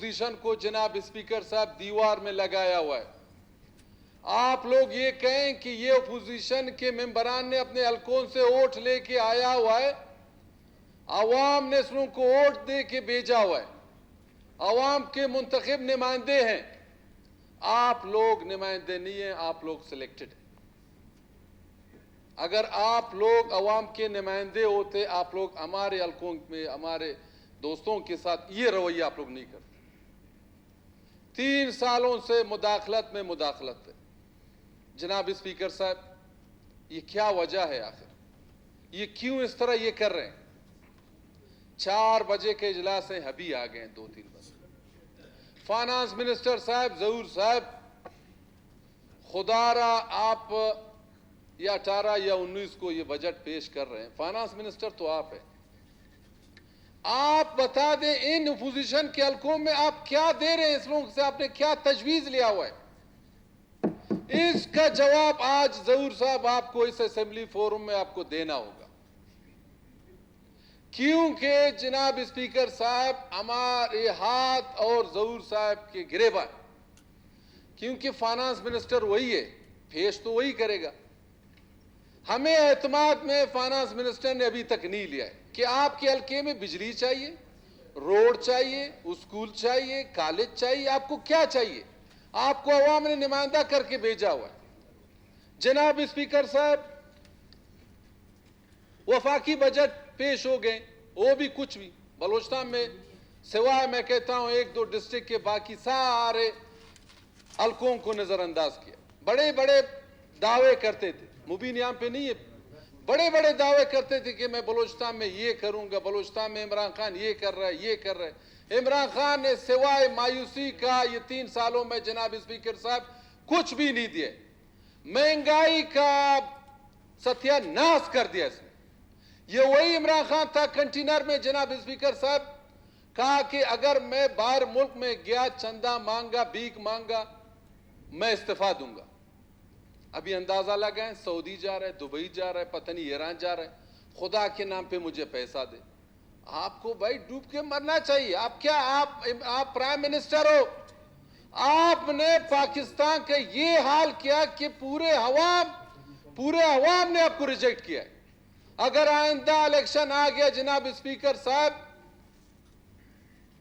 Opposition کو جناب speaker صاحب دیوار میں لگایا ہوا ہے. آپ لوگ یہ کہیں کہ یہ اپوزیشن کے ممبران نے اپنے حلقوں سے ووٹ لے کے آیا ہوا ہے, عوام نے اس کو ووٹ دے کے بھیجا ہوا ہے, عوام کے منتخب نمائندے ہیں. آپ لوگ نمائندے نہیں ہیں, آپ لوگ سلیکٹڈ ہیں. اگر آپ لوگ عوام کے نمائندے ہوتے, آپ لوگ ہمارے حلقوں میں ہمارے دوستوں کے ساتھ یہ رویہ آپ لوگ نہیں کرتے. 3 سالوں سے مداخلت میں مداخلت ہے. جناب اسپیکر صاحب, یہ کیا وجہ ہے آخر؟ یہ کیوں اس طرح یہ کر رہے ہیں؟ 4 بجے کے اجلاس ہیں, ابھی آ گئے 2-3 بجے. فائنانس منسٹر صاحب ظہور صاحب, خدا را آپ یا 18 یا 19 کو یہ بجٹ پیش کر رہے ہیں, فائنانس منسٹر تو آپ ہیں. آپ بتا دیں ان اپوزیشن کے حلقوں میں آپ کیا دے رہے ہیں, اس لوگوں سے آپ نے کیا تجویز لیا ہوا ہے؟ اس کا جواب آج ظہور صاحب آپ کو اس اسمبلی فورم میں آپ کو دینا ہوگا. کیونکہ جناب اسپیکر صاحب ہمارے ہاتھ اور ظہور صاحب کے گریبان, کیونکہ فائنانس منسٹر وہی ہے, پیش تو وہی کرے گا. ہمیں اعتماد میں فائنانس منسٹر نے ابھی تک نہیں لیا ہے کہ آپ کے حلقے میں بجلی چاہیے, روڈ چاہیے, اسکول چاہیے, کالج چاہیے, آپ کو کیا چاہیے؟ آپ کو عوام نے نمائندہ کر کے بھیجا ہوا ہے. جناب اسپیکر صاحب, وفاقی بجٹ پیش ہو گئے, وہ بھی کچھ بھی بلوچستان میں سوائے میں کہتا ہوں 1-2 ڈسٹرکٹ کے باقی سارے حلقوں کو نظر انداز کیا. بڑے بڑے دعوے کرتے تھے, مبین یہاں پہ نہیں ہے, بڑے بڑے دعوے کرتے تھے کہ میں بلوچستان میں یہ کروں گا, بلوچستان میں عمران خان یہ کر رہا ہے, یہ کر رہا ہے. عمران خان نے سوائے مایوسی کا یہ 3 سالوں میں جناب اسپیکر صاحب کچھ بھی نہیں دیا. مہنگائی کا ستیہ ناش کر دیا اس نے. یہ وہی عمران خان تھا کنٹینر میں جناب اسپیکر صاحب, کہا کہ اگر میں باہر ملک میں گیا, چندہ مانگا, بھیک مانگا, میں استعفیٰ دوں گا. ابھی اندازہ لگائیں, سعودی جا رہا ہے, دبئی جا رہا ہے, پتہ نہیں ایران جا رہا ہے, خدا کے نام پہ مجھے پیسہ دے. آپ کو بھائی ڈوب کے مرنا چاہیے. آپ کیا آپ پرائم منسٹر ہو, آپ نے پاکستان کا یہ حال کیا کہ پورے عوام نے آپ کو ریجیکٹ کیا ہے. اگر آئندہ الیکشن آ گیا جناب اسپیکر صاحب,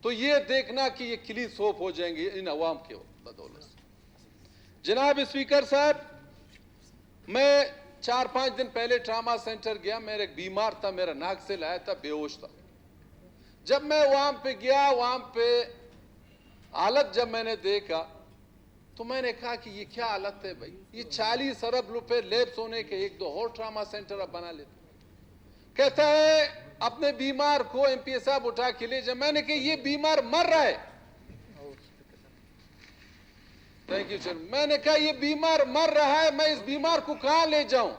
تو یہ دیکھنا کہ یہ کلی سوپ ہو جائیں گے ان عوام کے بدولت سے. جناب اسپیکر صاحب, میں 4-5 دن پہلے ٹراما سینٹر گیا. میرا ایک بیمار تھا, میرا ناک سے لایا تھا, بے ہوش تھا. جب میں وہاں پہ گیا, وہاں پہ حالت جب میں نے دیکھا تو میں نے کہا کہ یہ کیا حالت ہے بھائی, یہ 40 ارب روپے لیپس ہونے کے 1-2 اور ٹراما سینٹر اب بنا لیتے. کہتا ہے اپنے بیمار کو ایم پی اے صاحب اٹھا کے لے جائے. میں نے کہا یہ بیمار مر رہا ہے. میں نے کہا یہ بیمار مر رہا ہے, میں اس بیمار کو کہاں لے جاؤں؟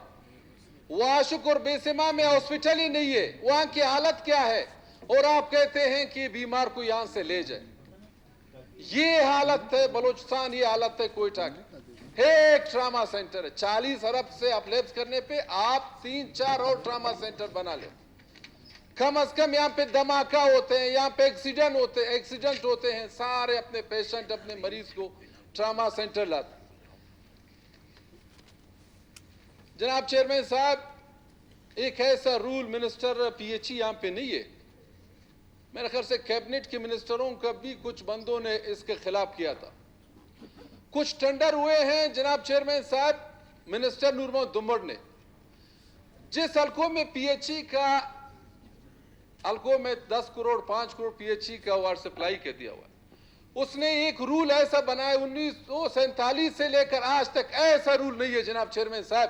واشک اور بیسما میں ہاسپٹل ہی نہیں ہے, وہاں کی حالت کیا ہے, اور آپ کہتے ہیں کہ بیمار کو یہاں سے لے جائے. یہ حالت ہے بلوچستان, یہ حالت ہے کوئٹہ کی. ایک ٹراما سینٹر ہے, 40 ارب سے آپ لیپس کرنے پہ آپ 3-4 اور ٹراما سینٹر بنا لیں. کم از کم یہاں پہ دھماکہ ہوتے ہیں, یہاں پہ ایکسیڈنٹ ہوتے ہیں, سارے اپنے پیشنٹ, اپنے مریض کو ٹراما سینٹر لاتے. جناب چیئرمین صاحب, ایک ایسا role minister P H E یہاں پہ نہیں ہے. میرے خیال سے کیبنٹ کے منسٹروں کا بھی کچھ بندوں نے اس کے خلاف کیا تھا. کچھ ٹینڈر ہوئے ہیں جناب چیئرمین صاحب, منسٹر نور محمد دمبڑ نے جس حلقوں میں پی ایچ ای کا حلقوں میں 10 crore 5 crore P H E کا واٹر سپلائی کے دیا ہوا ہے, اس نے ایک رول ایسا بنایا 1947 سے لے کر آج تک ایسا رول نہیں ہے جناب چیئرمین صاحب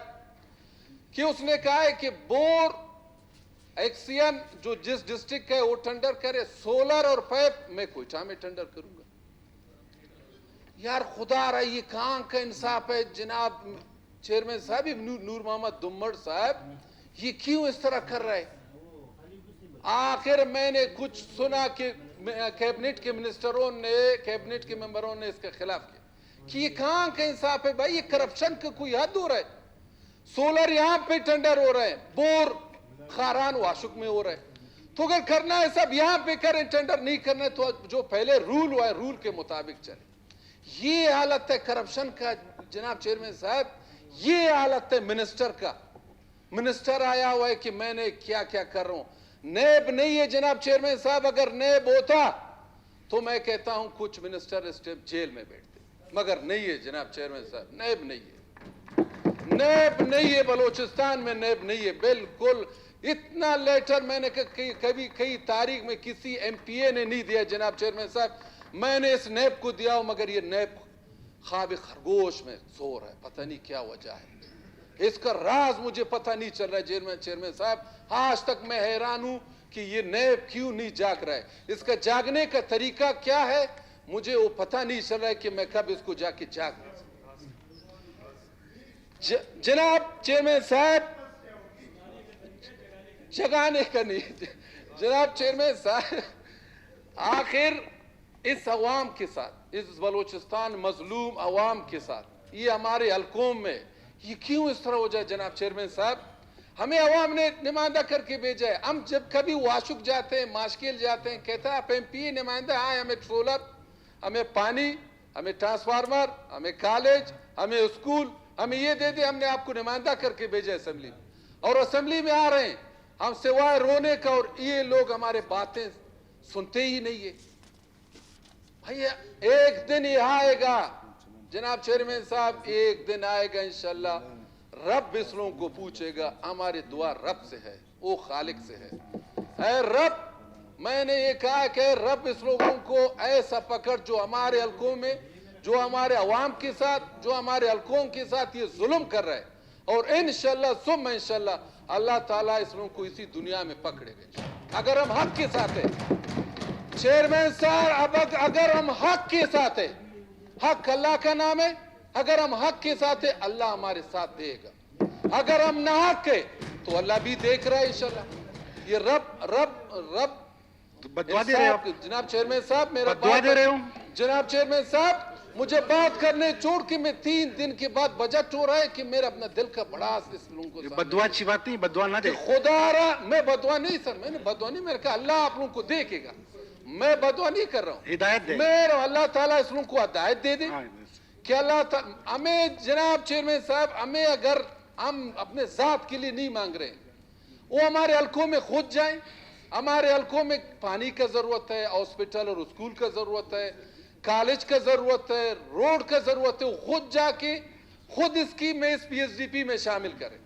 کہ اس نے کہا ہے کہ بور ایکسین جو جس ڈسٹرکٹ کا ہے وہ ٹینڈر کرے, سولر اور پائپ میں کوئٹہ میں ٹینڈر کروں گا. یار خدا رہا, یہ کہاں کا انصاف ہے جناب چیئرمین صاحب؟ نور محمد دمبڑ صاحب یہ کیوں اس طرح کر رہے؟ آخر میں نے کچھ سنا کہ کیبنٹ کے منسٹروں نے, کیبنٹ کے ممبروں نے اس کے خلاف کیا کہ یہ کہاں کا انصاف ہے بھائی, یہ کرپشن کا کوئی حد ہو رہا ہے. سولر یہاں پہ ٹینڈر ہو رہے ہیں, بور خاران واشک میں ہو رہے ہیں, تو اگر کرنا ہے سب یہاں پہ کریں, ٹینڈر نہیں کرنا ہے تو جو پہلے رول ہوا ہے رول کے مطابق چلے. یہ حالت ہے کرپشن کا جناب چیئرمین صاحب, یہ حالت ہے منسٹر کا. منسٹر آیا ہوا ہے کہ میں نے کیا کیا کر رہا ہوں. نیب نہیں ہے جناب چیئرمین صاحب, اگر نیب ہوتا تو میں کہتا ہوں کچھ منسٹر اس ٹائم جیل میں بیٹھتے, مگر نہیں ہے جناب چیئرمین صاحب, نیب نہیں ہے, نیب نہیں ہے بلوچستان میں, نیب نہیں ہے بالکل. اتنا لیٹر میں نے کبھی کئی تاریخ میں کسی ایم پی اے نے نہیں دیا جناب چیئرمین صاحب, میں نے اس نیب کو دیا ہوں, مگر یہ نیب خواب خرگوش میں سو رہا ہے, پتہ نہیں کیا وجہ ہے, اس کا راز مجھے پتہ نہیں چل رہا ہے چیئرمین صاحب. آج تک میں حیران ہوں کہ یہ نیب کیوں نہیں جاگ رہا ہے, اس کا جاگنے کا طریقہ کیا ہے, مجھے وہ پتہ نہیں چل رہا ہے کہ میں کب اس کو جا کے جاگ. جناب چیئرمین صاحب جگانے کا نہیں, جناب چیئرمین صاحب آخر اس عوام کے ساتھ, اس بلوچستان مظلوم عوام کے ساتھ, یہ ہمارے حلقوں میں یہ کیوں اس طرح ہو جائے جناب چیئرمین صاحب. ہمیں عوام نے نمائندہ کر کے بھیجا ہے, ہم جب کبھی واشک جاتے ہیں, ماشکیل جاتے ہیں, کہتا ہے آپ ایم پی نمائندہ, آئے ہمیں ٹرولر, ہمیں پانی, ہمیں ٹرانسفارمر, ہمیں کالج, ہمیں اسکول, ہمیں یہ دے دے, ہم نے آپ کو نمائندہ کر کے بھیجا اسمبلی میں, اور اسمبلی میں آ رہے ہیں ہم سوائے رونے کا, اور یہ لوگ ہمارے باتیں سنتے ہی نہیں ہے. بھائی ایک دن یہ آئے گا جناب چیئرمین صاحب, ایک دن آئے گا انشاءاللہ, رب اس لوگوں کو پوچھے گا, ہماری دعا رب سے ہے, وہ خالق سے ہے. اے رب, میں نے یہ کہا کہ رب اس لوگوں کو ایسا پکڑ جو ہمارے حلقوں میں, جو ہمارے عوام کے ساتھ, جو ہمارے حلقوں کے ساتھ یہ ظلم کر رہے, اور انشاءاللہ ثم انشاءاللہ اللہ تعالیٰ اس لوگوں کو اسی دنیا میں پکڑے گا اگر ہم حق کے ساتھ ہیں. چیئرمین صاحب اگر ہم حق کے ساتھ ہیں, حق اللہ کا نام ہے, اگر ہم حق کے ساتھ ہیں اللہ ہمارے ساتھ دے گا, اگر ہم ناحق ہیں تو اللہ بھی دیکھ رہا ہے انشاءاللہ. یہ رب بدعا دے رہے ہو جناب چیئرمین صاحب, میرا بدعا دے رہے ہو جناب چیئرمین صاحب, مجھے بات کرنے چھوڑ کے میں 3 دن کے بعد بجٹ ہو رہا ہے کہ میرا اپنا دل کا بڑا اس لوگوں کو بدعا اچھی بات نہیں, بدعا نہ دے. خدا رہا, میں بدعا نہیں سر, میں نے بدعا نہیں, میں نے کہا اللہ آپ لوگوں کو دیکھے گا, میں بدعا نہیں کر رہا ہوں, ہدایت دے. میرا اللہ تعالیٰ اس لوگوں کو ہدایت دے دے کہ اللہ تعالیٰ ہمیں جناب چیئرمین صاحب, ہمیں اگر ہم اپنے ذات کے لیے نہیں مانگ رہے, وہ ہمارے حلقوں میں خود جائیں. ہمارے حلقوں میں پانی کا ضرورت ہے, ہاسپٹل اور اسکول کا ضرورت ہے, کالج کا ضرورت ہے, روڈ کا ضرورت ہے, وہ خود جا کے خود اس کی میں اس پی ایس ڈی پی میں شامل کریں.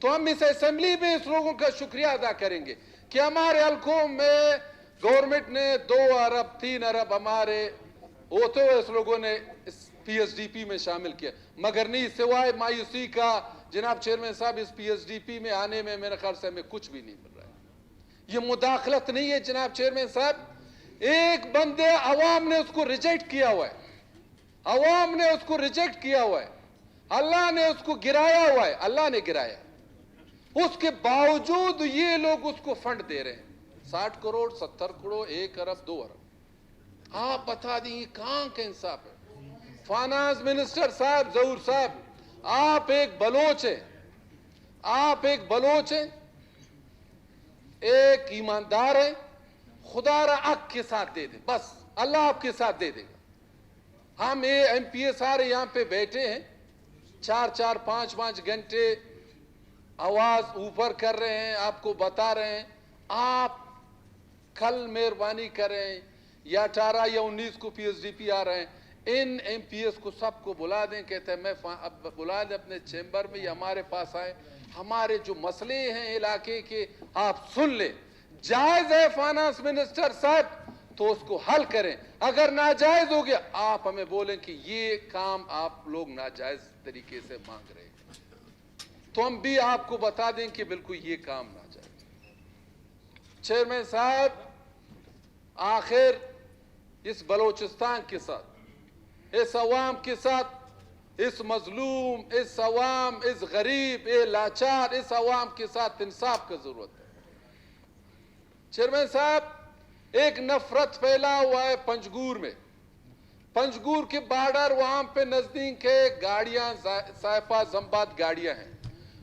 تو ہم اس اسمبلی میں اس لوگوں کا شکریہ ادا کریں گے کہ ہمارے حلقوں میں گورنمنٹ نے 2 ارب 3 ارب ہمارے ہوتے ہوئے اس لوگوں نے اس پی ایس ڈی پی میں شامل کیا, مگر نہیں سوائے مایوسی کا جناب چیئرمین صاحب, اس پی ایس ڈی پی میں آنے میں میرے خیال سے ہمیں کچھ بھی نہیں مل رہا ہے. یہ مداخلت نہیں ہے جناب چیئرمین صاحب, ایک بندے عوام نے اس کو ریجیکٹ کیا ہوا ہے, عوام نے اس کو ریجیکٹ کیا ہوا ہے, اللہ نے اس کو گرایا ہوا ہے, اللہ نے گرایا, اس کے باوجود یہ لوگ اس کو فنڈ دے رہے ہیں, 60 کروڑ 70 کروڑ 1 ارب 2 ارب. آپ بتا دیں یہ کہاں کا انصاف ہے. فائنانس منسٹر صاحب ظہور صاحب, آپ ایک بلوچ ہیں, آپ ایک بلوچ ہیں, ایک ایماندار ہے, خدا را حق کے ساتھ دے دے, بس اللہ آپ کے ساتھ دے دے گا. ہم ایم پی اے سارے یہاں پہ بیٹھے ہیں, 4 5 گھنٹے آواز اوپر کر رہے ہیں, آپ کو بتا رہے ہیں. آپ کل مہربانی کریں, یا 18 یا 19 کو پی ایس ڈی پی آ رہے ہیں, ان ایم پی ایس کو سب کو بلا دیں, کہتے ہیں میں بلا دیں اپنے چیمبر میں, یا ہمارے پاس آئیں, ہمارے جو مسئلے ہیں علاقے کے آپ سن لیں. جائز ہے فائنانس منسٹر صاحب تو اس کو حل کریں, اگر ناجائز ہو گیا آپ ہمیں بولیں کہ یہ کام آپ لوگ ناجائز طریقے سے مانگ رہے ہیں, تو ہم بھی آپ کو بتا دیں کہ بالکل یہ کام ناجائز. چیئرمین صاحب آخر اس بلوچستان کے ساتھ, اس عوام کے ساتھ, اس مظلوم, اس عوام, اس غریب, اس لاچار, اس عوام کے ساتھ انصاف کا ضرورت ہے. چیئرمین صاحب ایک نفرت پھیلا ہوا ہے پنجگور میں, پنجگور کے بارڈر وہاں پہ نزدیک ہے, گاڑیاں سائپا زمباد گاڑیاں ہیں,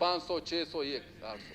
500 600 800।